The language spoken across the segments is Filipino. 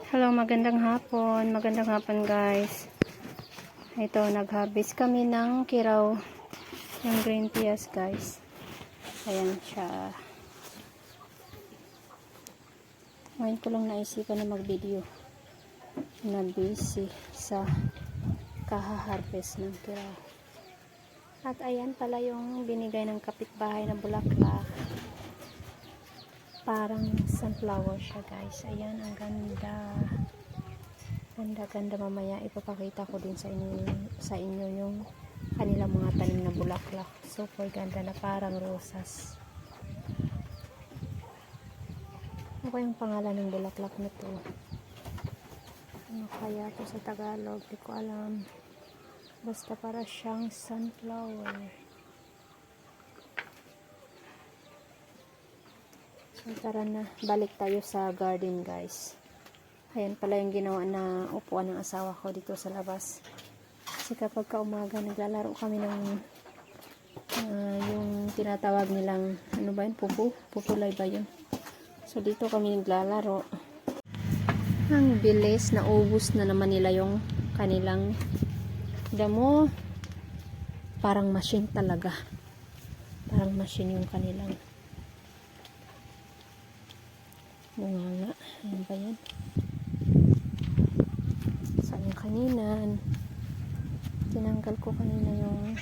Hello, magandang hapon. Magandang hapon, guys. Ito, nag-harvest kami ng kiraw ng green peas, guys. Ayan siya. Ngayon ko lang naisipan na mag-video. Na-busy sa kaha-harvest ng kiraw. At ayan pala yung binigay ng kapitbahay na bulaklak. Parang sunflower siya, guys. Ayan, ang ganda. Ganda mamaya ipapakita ko din sa inyo yung kanilang mga tanim na bulaklak. Super ganda na parang rosas. Ano ba yung pangalan ng bulaklak na to? Ano kaya to sa Tagalog? Di ko alam. Basta para siyang sunflower. So tara na, balik tayo sa garden, guys. Ayan pala yung ginawa na upuan ng asawa ko dito sa labas. Kasi kapag kaumaga naglalaro kami ng yung tinatawag nilang ano ba yun? Pupulay ba yun? So dito kami naglalaro. Ang bilis, naubos na naman nila yung kanilang damo. Parang machine talaga. Parang machine yung kanilang bunganga. Ano ba yan? Kanina tinanggal ko kanina yung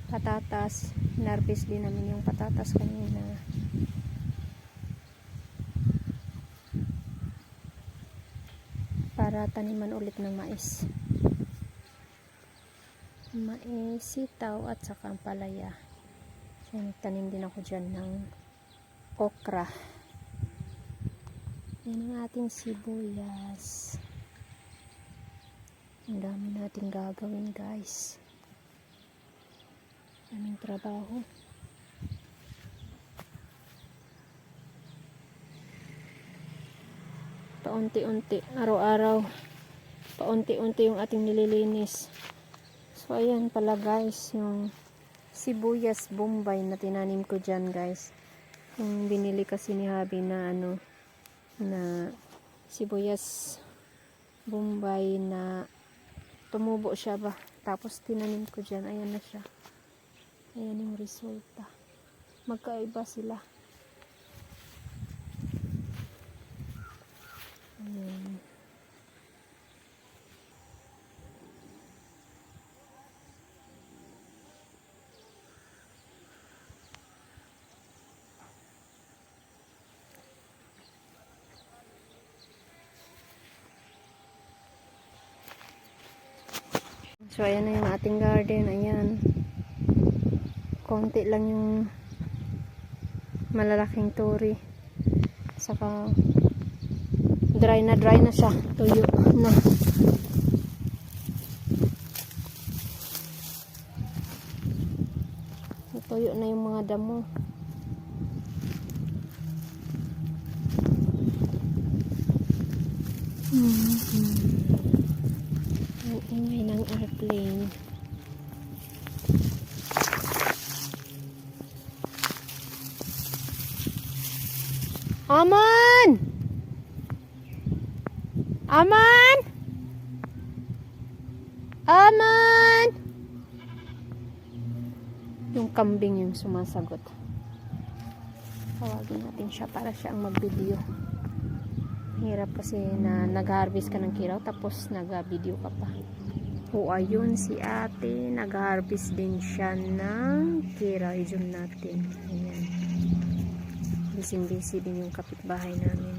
patatas, narvest din namin yung patatas kanina. Para taniman ulit ng mais, sitaw at saka ampalaya. So nagtanim din ako dyan ng okra. Yan ang ating sibuyas. Ang dami natin gagawin, guys. Aming trabaho. Paunti-unti, araw-araw. Paunti-unti yung ating nililinis. So, ayan pala, guys, yung sibuyas bombay na tinanim ko dyan, guys. Yung binili kasi ni Habi na na sibuyas bombay na tumubo siya ba, tapos tinanim ko dyan. Ayan na siya, ayan yung resulta. Magkaiba sila. Ayan. So ayan na yung ating garden. Ayan, konti lang yung malalaking turi, saka dry na siya, tuyo na. Tuyo na yung mga damo. Ang ingay ng airplane. Aman! Aman! Aman! Yung kambing yung sumasagot. Tawagin natin siya para siya ang mag-video. Hirap kasi na nag-harvest ka ng kiraw tapos nag-video ka pa. O ayun, si ate nag-harvest din siya ng kiraw. I-zoom natin. Ayan. Busy din yung kapitbahay namin.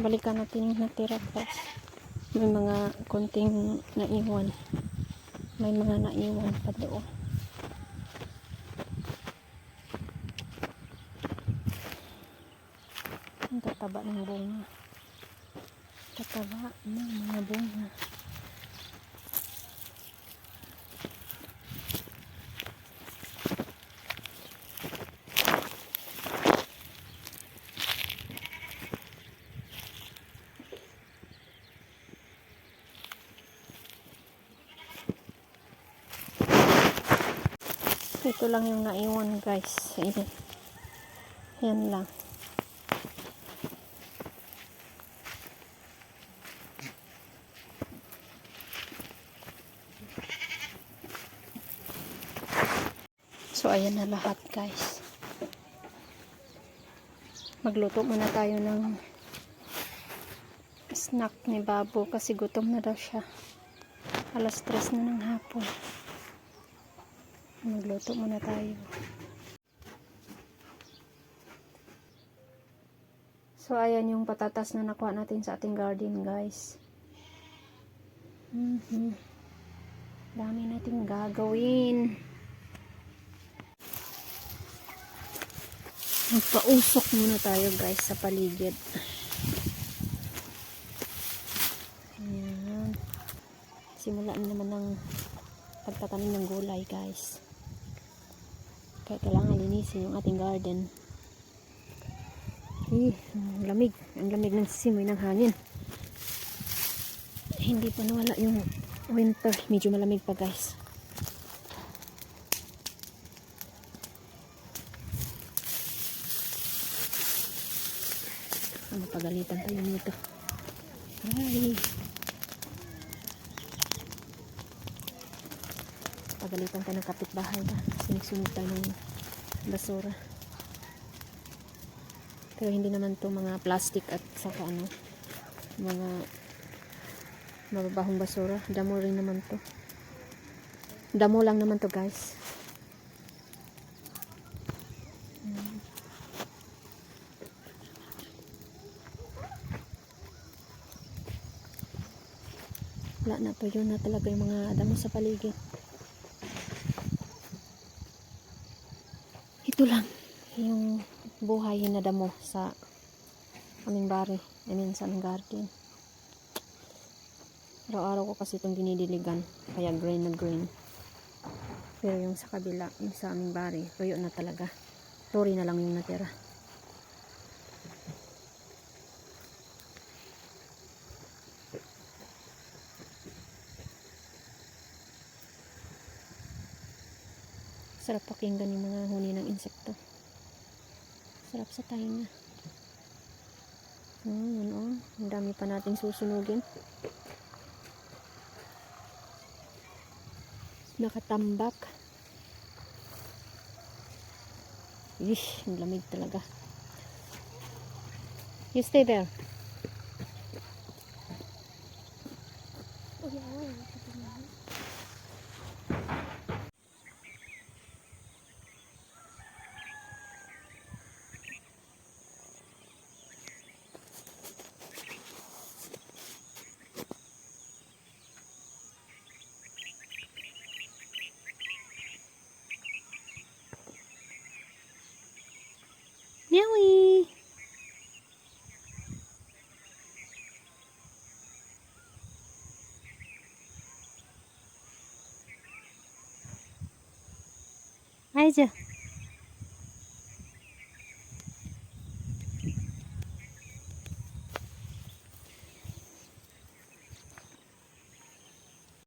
balikan natin yung natira guys. May mga konting naiwan. May mga naiwan pa doon. Ang tataba ng bunga. Tataba ng mga bunga. Ito lang yung naiwan guys. Ayan. Yan lang. So ayan na lahat guys. Magluto muna tayo ng snack ni Babo kasi gutom na daw siya. Alas 3 na ng hapon. Magluto muna tayo. So ayan yung patatas na nakuha natin sa ating garden guys. Dami nating gagawin. Magpausok muna tayo guys sa paligid. Ayan. Simulan naman ng pagtatanim ng gulay guys. Kaya kailangan linisin yung ating garden. Ang lamig. Ang lamig ng simoy ng hangin. Hindi pa nawala yung winter. Medyo malamig pa guys. Mapagalitan tayo nito. Ay. Pagalitan tayo ng kapitbahay na. Sinig-sunog tayo ng basura. Pero hindi naman to mga plastic at saka ano, mga mababahong basura. Damo rin naman to. Damo lang naman to guys. Wala na po yun na talaga yung mga damo sa paligid. Ito lang yung buhay na damo sa aming bari. I mean sa aming garden. Araw-araw ko kasi itong dinidiligan. Kaya green na green. Pero yung sa kabila, yung sa aming bari, tuyo na talaga. Lori na lang yung natira. Sarap pakinggan yung mga huni ng insekto. Sarap sa tainga. Yun oh. Ang dami pa natin susunugin. Nakatambak. Ish, ang lamig talaga. You stay there. Meowie! Aja.